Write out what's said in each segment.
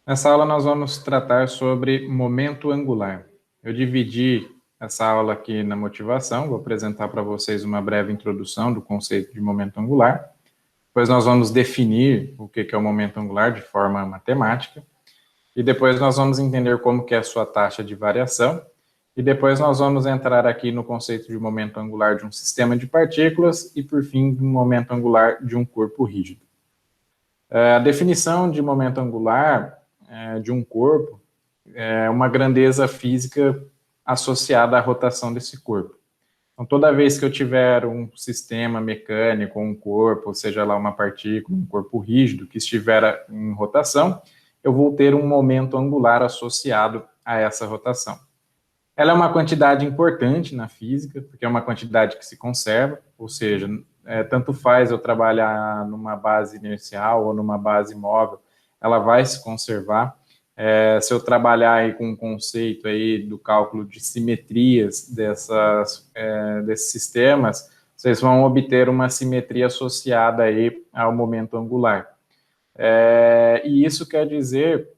Nessa aula nós vamos tratar sobre momento angular. Eu dividi essa aula aqui na motivação, vou apresentar para vocês uma breve introdução do conceito de momento angular. Depois nós vamos definir o que é o momento angular de forma matemática. E depois nós vamos entender como que é a sua taxa de variação. E depois nós vamos entrar aqui no conceito de momento angular de um sistema de partículas e, por fim, do momento angular de um corpo rígido. A definição de momento angular de um corpo é uma grandeza física associada à rotação desse corpo. Então, toda vez que eu tiver um sistema mecânico, um corpo, ou seja lá uma partícula, um corpo rígido que estiver em rotação, eu vou ter um momento angular associado a essa rotação. Ela é uma quantidade importante na física, porque é uma quantidade que se conserva, ou seja, tanto faz eu trabalhar numa base inercial ou numa base móvel, ela vai se conservar. Se eu trabalhar aí com um conceito aí do cálculo de simetrias desses sistemas, vocês vão obter uma simetria associada aí ao momento angular. E isso quer dizer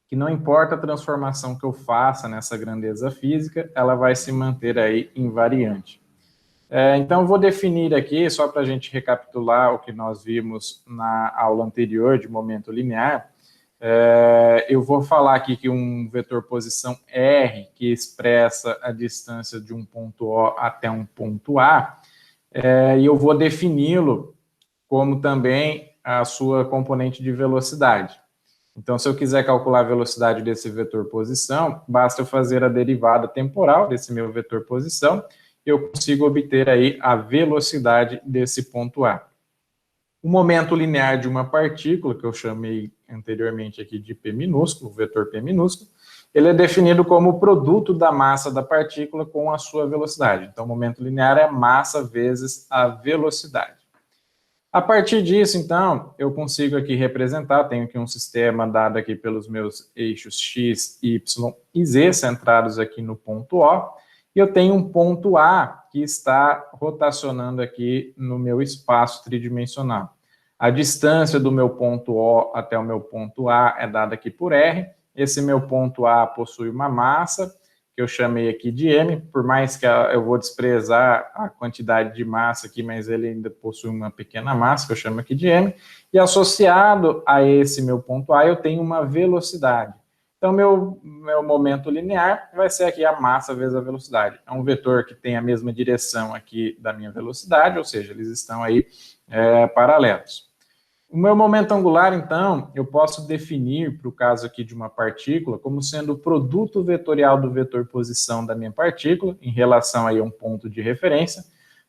que não importa a transformação que eu faça nessa grandeza física, ela vai se manter aí invariante. Então, eu vou definir aqui, só para a gente recapitular o que nós vimos na aula anterior de momento linear, eu vou falar aqui que um vetor posição R, que expressa a distância de um ponto O até um ponto A, e eu vou defini-lo como também a sua componente de velocidade. Então, se eu quiser calcular a velocidade desse vetor posição, basta eu fazer a derivada temporal desse meu vetor posição e eu consigo obter aí a velocidade desse ponto A. O momento linear de uma partícula, que eu chamei anteriormente aqui de P minúsculo, o vetor P minúsculo, ele é definido como o produto da massa da partícula com a sua velocidade. Então, o momento linear é massa vezes a velocidade. A partir disso, então, eu consigo aqui representar, tenho aqui um sistema dado aqui pelos meus eixos x, y e z, centrados aqui no ponto O, e eu tenho um ponto A que está rotacionando aqui no meu espaço tridimensional. A distância do meu ponto O até o meu ponto A é dada aqui por R, esse meu ponto A possui uma massa, que eu chamei aqui de M, por mais que eu vou desprezar a quantidade de massa aqui, mas ele ainda possui uma pequena massa, que eu chamo aqui de M, e associado a esse meu ponto A, eu tenho uma velocidade. Então, meu momento linear vai ser aqui a massa vezes a velocidade. É um vetor que tem a mesma direção aqui da minha velocidade, ou seja, eles estão aí paralelos. O meu momento angular, então, eu posso definir, para o caso aqui de uma partícula, como sendo o produto vetorial do vetor posição da minha partícula, em relação aí a um ponto de referência,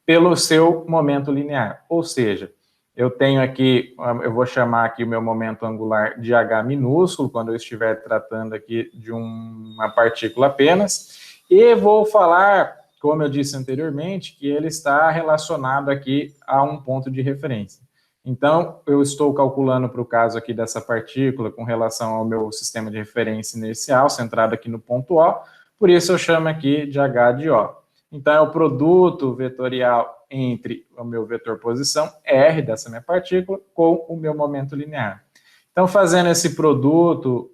pelo seu momento linear. Ou seja, eu tenho aqui, eu vou chamar aqui o meu momento angular de H minúsculo, quando eu estiver tratando aqui de uma partícula apenas, e vou falar, como eu disse anteriormente, que ele está relacionado aqui a um ponto de referência. Então, eu estou calculando para o caso aqui dessa partícula com relação ao meu sistema de referência inercial, centrado aqui no ponto O, por isso eu chamo aqui de H de O. Então, é o produto vetorial entre o meu vetor posição, R, dessa minha partícula, com o meu momento linear. Então, fazendo esse produto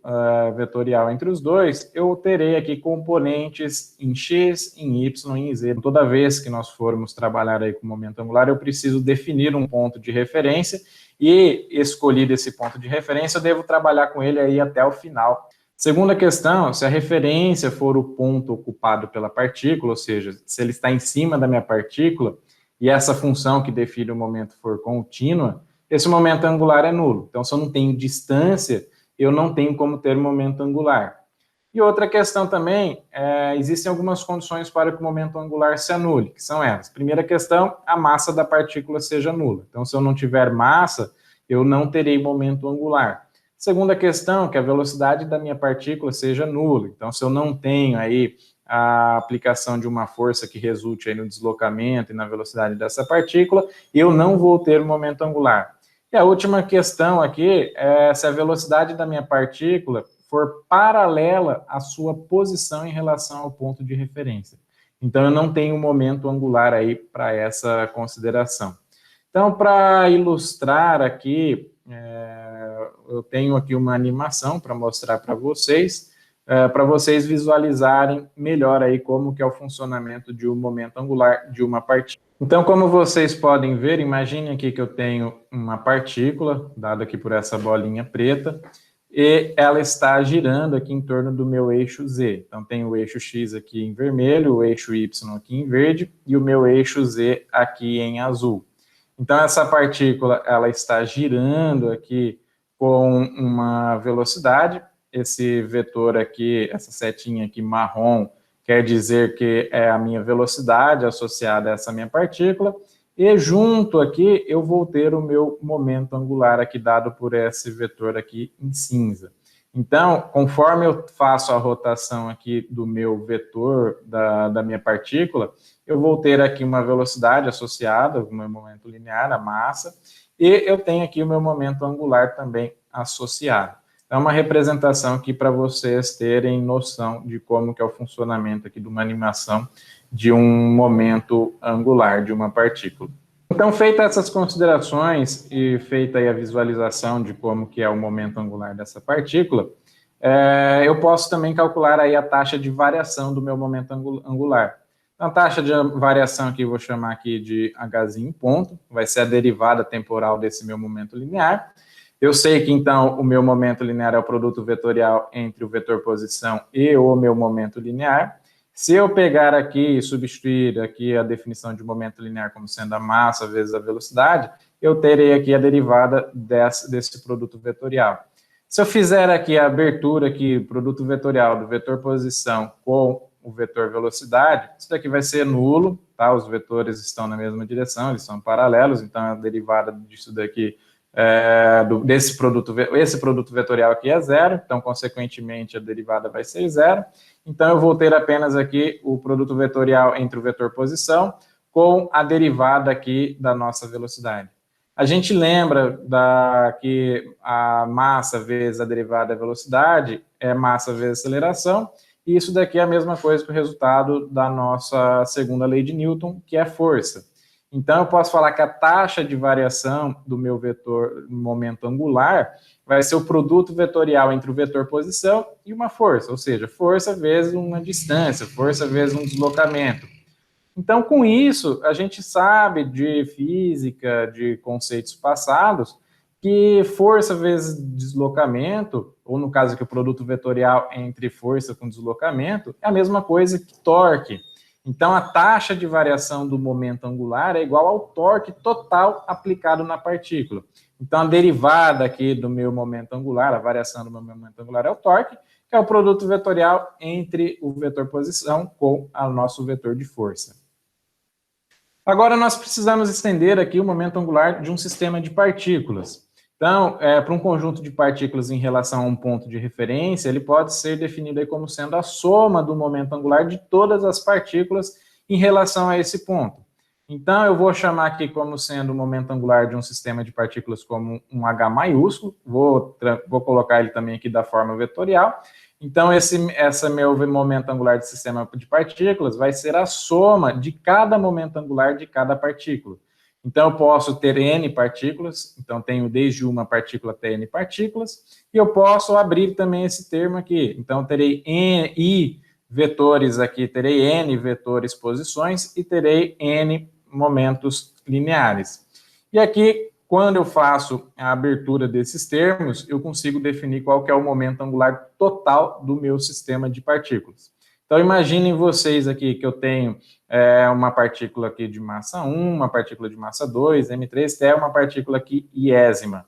vetorial entre os dois, eu terei aqui componentes em x, em y e em z. Toda vez que nós formos trabalhar aí com momento angular, eu preciso definir um ponto de referência e, escolhido esse ponto de referência, eu devo trabalhar com ele aí até o final. Segunda questão, se a referência for o ponto ocupado pela partícula, ou seja, se ele está em cima da minha partícula, e essa função que define o momento for contínua, esse momento angular é nulo. Então, se eu não tenho distância, eu não tenho como ter momento angular. E outra questão também, existem algumas condições para que o momento angular se anule, que são elas. Primeira questão, a massa da partícula seja nula. Então, se eu não tiver massa, eu não terei momento angular. Segunda questão, que a velocidade da minha partícula seja nula. Então, se eu não tenho aí a aplicação de uma força que resulte aí no deslocamento e na velocidade dessa partícula, eu não vou ter momento angular. E a última questão aqui é se a velocidade da minha partícula for paralela à sua posição em relação ao ponto de referência. Então, eu não tenho momento angular aí para essa consideração. Então, para ilustrar aqui eu tenho aqui uma animação para mostrar para vocês visualizarem melhor aí como que é o funcionamento de um momento angular de uma partícula. Então, como vocês podem ver, imagine aqui que eu tenho uma partícula, dada aqui por essa bolinha preta, e ela está girando aqui em torno do meu eixo Z. Então, tem o eixo X aqui em vermelho, o eixo Y aqui em verde, e o meu eixo Z aqui em azul. Então, essa partícula, ela está girando aqui com uma velocidade. Esse vetor aqui, essa setinha aqui marrom, quer dizer que é a minha velocidade associada a essa minha partícula. E junto aqui, eu vou ter o meu momento angular aqui dado por esse vetor aqui em cinza. Então, conforme eu faço a rotação aqui do meu vetor, da minha partícula, eu vou ter aqui uma velocidade associada ao meu momento linear, a massa, e eu tenho aqui o meu momento angular também associado. É uma representação aqui para vocês terem noção de como que é o funcionamento aqui de uma animação de um momento angular de uma partícula. Então, feitas essas considerações e feita aí a visualização de como que é o momento angular dessa partícula, eu posso também calcular aí a taxa de variação do meu momento angular. Então, a taxa de variação aqui, eu vou chamar aqui de Hzinho ponto, vai ser a derivada temporal desse meu momento linear. Eu sei que, então, o meu momento linear é o produto vetorial entre o vetor posição e o meu momento linear. Se eu pegar aqui e substituir aqui a definição de momento linear como sendo a massa vezes a velocidade, eu terei aqui a derivada desse produto vetorial. Se eu fizer aqui a abertura aqui, produto vetorial do vetor posição com o vetor velocidade, isso daqui vai ser nulo, tá? Os vetores estão na mesma direção, eles são paralelos, então a derivada disso daqui, esse produto vetorial aqui é zero, então, consequentemente, a derivada vai ser zero. Então, eu vou ter apenas aqui o produto vetorial entre o vetor posição com a derivada aqui da nossa velocidade. A gente lembra que a massa vezes a derivada da velocidade é massa vezes aceleração, e isso daqui é a mesma coisa que o resultado da nossa segunda lei de Newton, que é força. Então, eu posso falar que a taxa de variação do meu vetor momento angular vai ser o produto vetorial entre o vetor posição e uma força, ou seja, força vezes uma distância, força vezes um deslocamento. Então, com isso, a gente sabe de física, de conceitos passados, que força vezes deslocamento, ou no caso aqui o produto vetorial entre força com deslocamento, é a mesma coisa que torque. Então, a taxa de variação do momento angular é igual ao torque total aplicado na partícula. Então, a derivada aqui do meu momento angular, a variação do meu momento angular é o torque, que é o produto vetorial entre o vetor posição com o nosso vetor de força. Agora, nós precisamos estender aqui o momento angular de um sistema de partículas. Então, para um conjunto de partículas em relação a um ponto de referência, ele pode ser definido aí como sendo a soma do momento angular de todas as partículas em relação a esse ponto. Então, eu vou chamar aqui como sendo o momento angular de um sistema de partículas como um H maiúsculo, vou colocar ele também aqui da forma vetorial. Então, esse meu momento angular de sistema de partículas vai ser a soma de cada momento angular de cada partícula. Então, eu posso ter N partículas, então tenho desde uma partícula até N partículas, e eu posso abrir também esse termo aqui. Então, terei I vetores aqui, terei N vetores posições e terei N momentos lineares. E aqui, quando eu faço a abertura desses termos, eu consigo definir qual que é o momento angular total do meu sistema de partículas. Então, imaginem vocês aqui que eu tenho uma partícula aqui de massa 1, uma partícula de massa 2, M3, até uma partícula aqui iésima.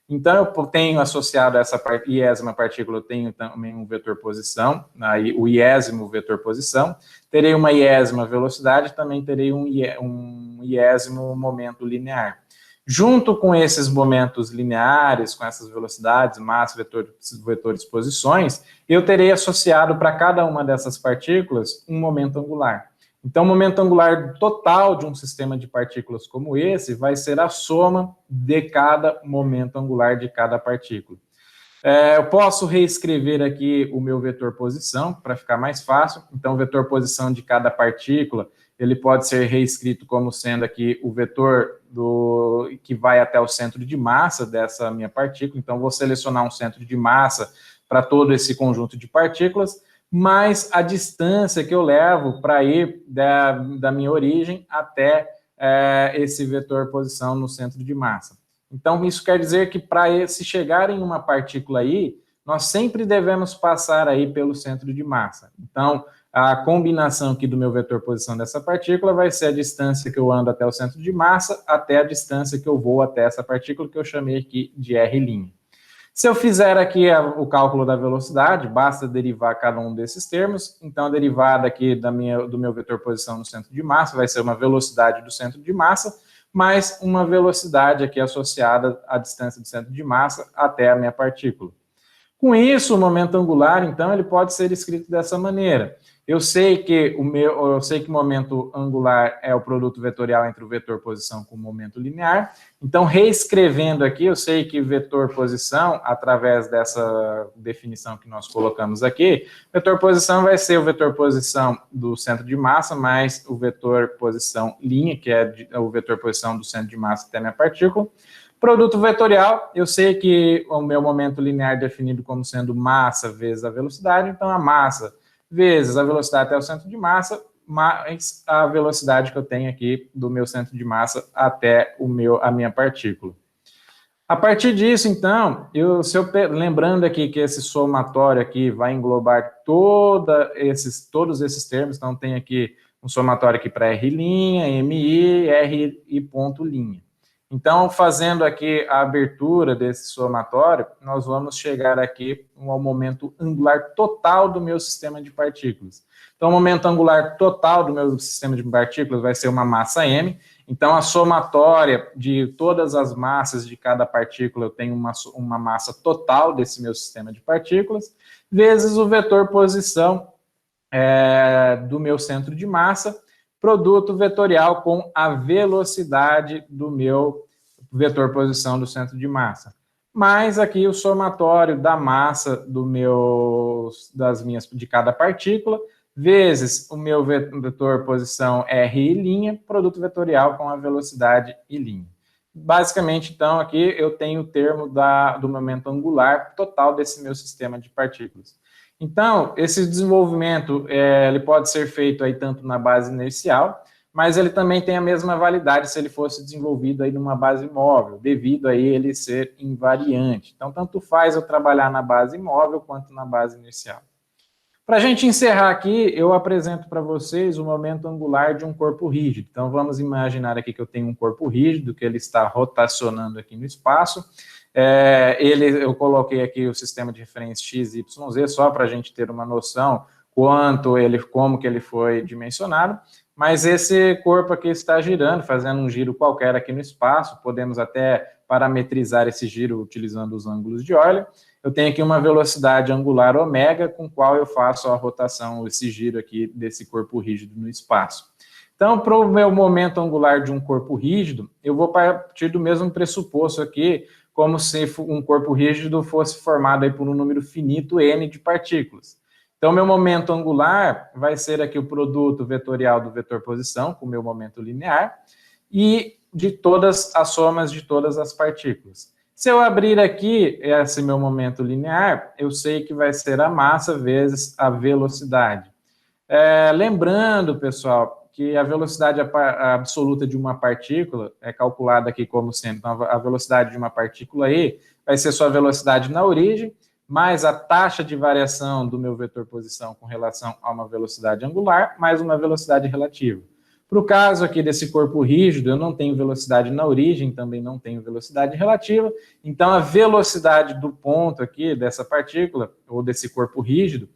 Então, eu tenho associado a essa iésima partícula, eu tenho também um vetor posição, aí o iésimo vetor posição, terei uma iésima velocidade, também terei um iésimo momento linear. Junto com esses momentos lineares, com essas velocidades, massa, vetores, posições, eu terei associado para cada uma dessas partículas um momento angular. Então, o momento angular total de um sistema de partículas como esse vai ser a soma de cada momento angular de cada partícula. Eu posso reescrever aqui o meu vetor posição para ficar mais fácil. Então, o vetor posição de cada partícula, ele pode ser reescrito como sendo aqui o vetor que vai até o centro de massa dessa minha partícula. Então, vou selecionar um centro de massa para todo esse conjunto de partículas, mais a distância que eu levo para ir da minha origem até esse vetor posição no centro de massa. Então, isso quer dizer que para se chegar em uma partícula aí, nós sempre devemos passar aí pelo centro de massa. Então, a combinação aqui do meu vetor posição dessa partícula vai ser a distância que eu ando até o centro de massa, até a distância que eu vou até essa partícula, que eu chamei aqui de R'. Se eu fizer aqui o cálculo da velocidade, basta derivar cada um desses termos. Então, a derivada aqui do meu vetor posição no centro de massa vai ser uma velocidade do centro de massa, mais uma velocidade aqui associada à distância do centro de massa até a minha partícula. Com isso, o momento angular, então, ele pode ser escrito dessa maneira. Eu sei que o momento angular é o produto vetorial entre o vetor posição com o momento linear. Então, reescrevendo aqui, eu sei que vetor posição, através dessa definição que nós colocamos aqui, vetor posição vai ser o vetor posição do centro de massa mais o vetor posição linha, que é o vetor posição do centro de massa até a minha partícula. Produto vetorial, eu sei que o meu momento linear é definido como sendo massa vezes a velocidade, então a massa vezes a velocidade até o centro de massa, mais a velocidade que eu tenho aqui do meu centro de massa até a minha partícula. A partir disso, então, lembrando aqui que esse somatório aqui vai englobar todos esses termos, então tem aqui um somatório aqui para R', MI, R e ponto linha. Então, fazendo aqui a abertura desse somatório, nós vamos chegar aqui ao momento angular total do meu sistema de partículas. Então, o momento angular total do meu sistema de partículas vai ser uma massa m. Então, a somatória de todas as massas de cada partícula, eu tenho uma massa total desse meu sistema de partículas, vezes o vetor posição do meu centro de massa, produto vetorial com a velocidade do meu vetor posição do centro de massa. Mais aqui o somatório da massa de cada partícula, vezes o meu vetor posição R', produto vetorial com a velocidade I'. Basicamente, então, aqui eu tenho o termo do momento angular total desse meu sistema de partículas. Então, esse desenvolvimento ele pode ser feito aí tanto na base inercial, mas ele também tem a mesma validade se ele fosse desenvolvido aí numa base móvel, devido a ele ser invariante. Então, tanto faz eu trabalhar na base móvel quanto na base inercial. Para a gente encerrar aqui, eu apresento para vocês o momento angular de um corpo rígido. Então, vamos imaginar aqui que eu tenho um corpo rígido, que ele está rotacionando aqui no espaço. Eu coloquei aqui o sistema de referência x, y, z, só para a gente ter uma noção como que ele foi dimensionado. Mas esse corpo aqui está girando, fazendo um giro qualquer aqui no espaço. Podemos até parametrizar esse giro utilizando os ângulos de Euler. Eu tenho aqui uma velocidade angular ômega, com qual eu faço a rotação, esse giro aqui desse corpo rígido no espaço. Então, para o meu momento angular de um corpo rígido, eu vou partir do mesmo pressuposto aqui, como se um corpo rígido fosse formado aí por um número finito n de partículas. Então, meu momento angular vai ser aqui o produto vetorial do vetor posição, com o meu momento linear, e de todas as somas de todas as partículas. Se eu abrir aqui esse meu momento linear, eu sei que vai ser a massa vezes a velocidade. Lembrando, pessoal, que a velocidade absoluta de uma partícula é calculada aqui como sendo, então, a velocidade de uma partícula aí vai ser sua velocidade na origem, mais a taxa de variação do meu vetor posição com relação a uma velocidade angular, mais uma velocidade relativa. Para o caso aqui desse corpo rígido, eu não tenho velocidade na origem, também não tenho velocidade relativa, então a velocidade do ponto aqui, dessa partícula, ou desse corpo rígido,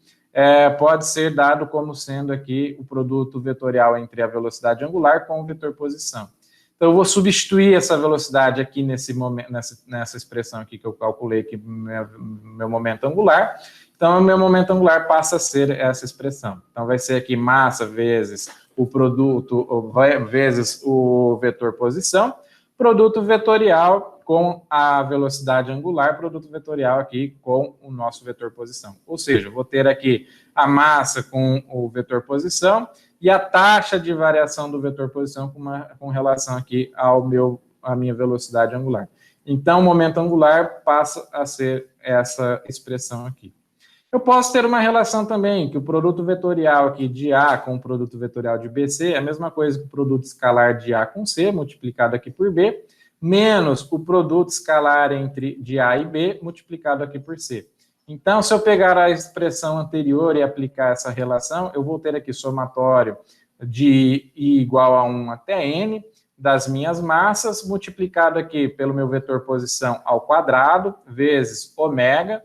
pode ser dado como sendo aqui o produto vetorial entre a velocidade angular com o vetor posição. Então, eu vou substituir essa velocidade aqui nessa expressão aqui que eu calculei aqui, meu momento angular. Então, o meu momento angular passa a ser essa expressão. Então, vai ser aqui massa vezes o produto, vezes o vetor posição, produto vetorial com a velocidade angular, produto vetorial aqui com o nosso vetor posição. Ou seja, eu vou ter aqui a massa com o vetor posição e a taxa de variação do vetor posição com relação aqui à minha velocidade angular. Então, o momento angular passa a ser essa expressão aqui. Eu posso ter uma relação também, que o produto vetorial aqui de A com o produto vetorial de BC é a mesma coisa que o produto escalar de A com C, multiplicado aqui por B, menos o produto escalar de A e B, multiplicado aqui por C. Então, se eu pegar a expressão anterior e aplicar essa relação, eu vou ter aqui somatório de I igual a 1 até N, das minhas massas, multiplicado aqui pelo meu vetor posição ao quadrado, vezes ômega.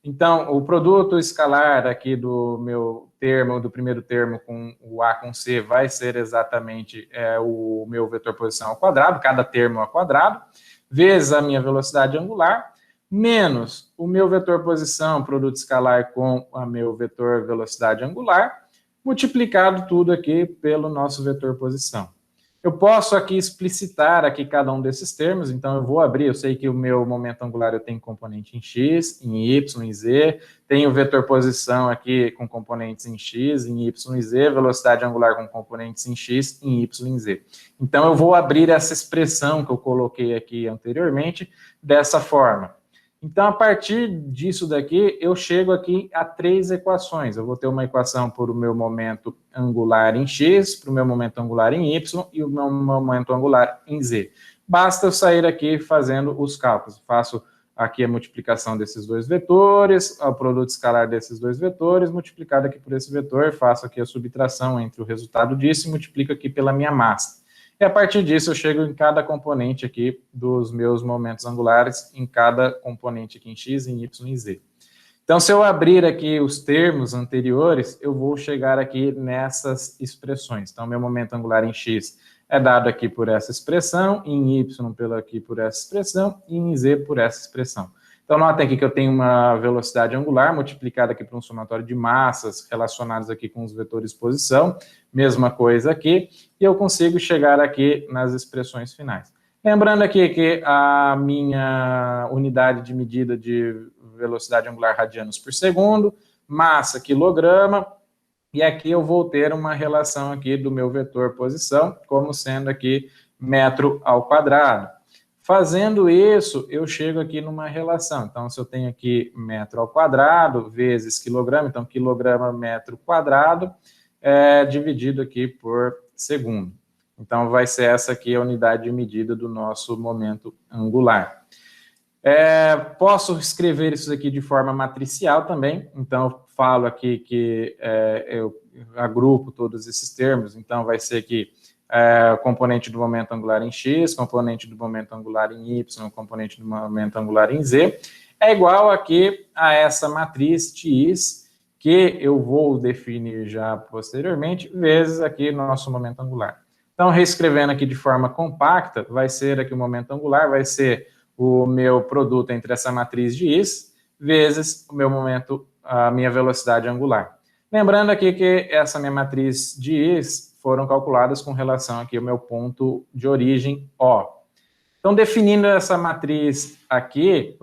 Então, o produto escalar aqui do meu termo, do primeiro termo com o A com C, vai ser exatamente o meu vetor posição ao quadrado, cada termo ao quadrado, vezes a minha velocidade angular, menos o meu vetor posição, produto escalar com o meu vetor velocidade angular, multiplicado tudo aqui pelo nosso vetor posição. Eu posso aqui explicitar aqui cada um desses termos, então eu vou abrir, eu sei que o meu momento angular eu tenho componente em x, em y, em z, tenho o vetor posição aqui com componentes em x, em y e z, velocidade angular com componentes em x, em y e z. Então eu vou abrir essa expressão que eu coloquei aqui anteriormente dessa forma. Então, a partir disso daqui, eu chego aqui a 3 equações. Eu vou ter uma equação para o meu momento angular em x, para o meu momento angular em y e o meu momento angular em z. Basta eu sair aqui fazendo os cálculos. Faço aqui a multiplicação desses dois vetores, o produto escalar desses dois vetores, multiplicado aqui por esse vetor, faço aqui a subtração entre o resultado disso e multiplico aqui pela minha massa. E a partir disso eu chego em cada componente aqui dos meus momentos angulares, em cada componente aqui em x, em y e em z. Então, se eu abrir aqui os termos anteriores, eu vou chegar aqui nessas expressões. Então, meu momento angular em x é dado aqui por essa expressão, em y aqui por essa expressão, e em z por essa expressão. Então, notem aqui que eu tenho uma velocidade angular multiplicada aqui por um somatório de massas relacionados aqui com os vetores posição, mesma coisa aqui, e eu consigo chegar aqui nas expressões finais. Lembrando aqui que a minha unidade de medida de velocidade angular radianos por segundo, massa quilograma, e aqui eu vou ter uma relação aqui do meu vetor posição, como sendo aqui metro ao quadrado. Fazendo isso, eu chego aqui numa relação. Então, se eu tenho aqui metro ao quadrado vezes quilograma, então quilograma metro quadrado, dividido aqui por segundo. Então, vai ser essa aqui a unidade de medida do nosso momento angular. Posso escrever isso aqui de forma matricial também. Então, eu falo aqui que eu agrupo todos esses termos. Então, vai ser aqui componente do momento angular em x, componente do momento angular em y, componente do momento angular em z, é igual aqui a essa matriz x, que eu vou definir já posteriormente, vezes aqui nosso momento angular. Então, reescrevendo aqui de forma compacta, vai ser aqui o momento angular, vai ser o meu produto entre essa matriz de x, vezes o meu momento, a minha velocidade angular. Lembrando aqui que essa minha matriz de x foram calculadas com relação aqui ao meu ponto de origem O. Então, definindo essa matriz aqui,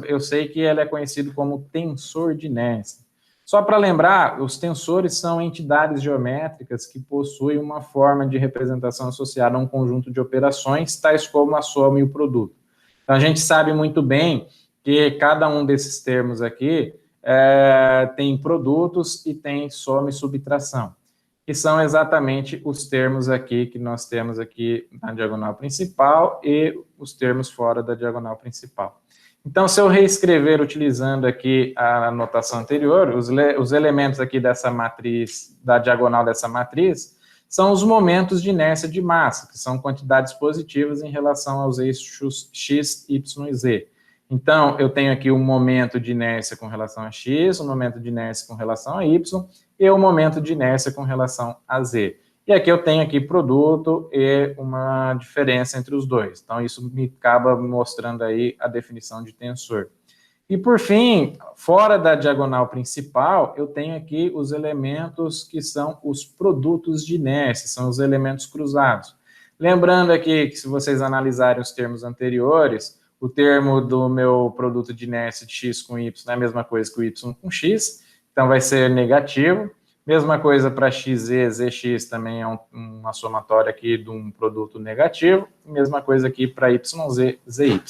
eu sei que ela é conhecida como tensor de inércia. Só para lembrar, os tensores são entidades geométricas que possuem uma forma de representação associada a um conjunto de operações, tais como a soma e o produto. Então, a gente sabe muito bem que cada um desses termos aqui tem produtos e tem soma e subtração, que são exatamente os termos aqui que nós temos aqui na diagonal principal e os termos fora da diagonal principal. Então, se eu reescrever utilizando aqui a notação anterior, os elementos aqui dessa matriz, da diagonal dessa matriz, são os momentos de inércia de massa, que são quantidades positivas em relação aos eixos x, y e z. Então, eu tenho aqui um momento de inércia com relação a x, um momento de inércia com relação a y, e o momento de inércia com relação a z. E aqui eu tenho aqui produto e uma diferença entre os dois. Então, isso me acaba mostrando aí a definição de tensor. E, por fim, fora da diagonal principal, eu tenho aqui os elementos que são os produtos de inércia, são os elementos cruzados. Lembrando aqui que, se vocês analisarem os termos anteriores, O termo do meu produto de inércia de x com y é a mesma coisa que o y com x, então vai ser negativo. Mesma coisa para xz, zx também é uma somatória aqui de um produto negativo. Mesma coisa aqui para yz, zy.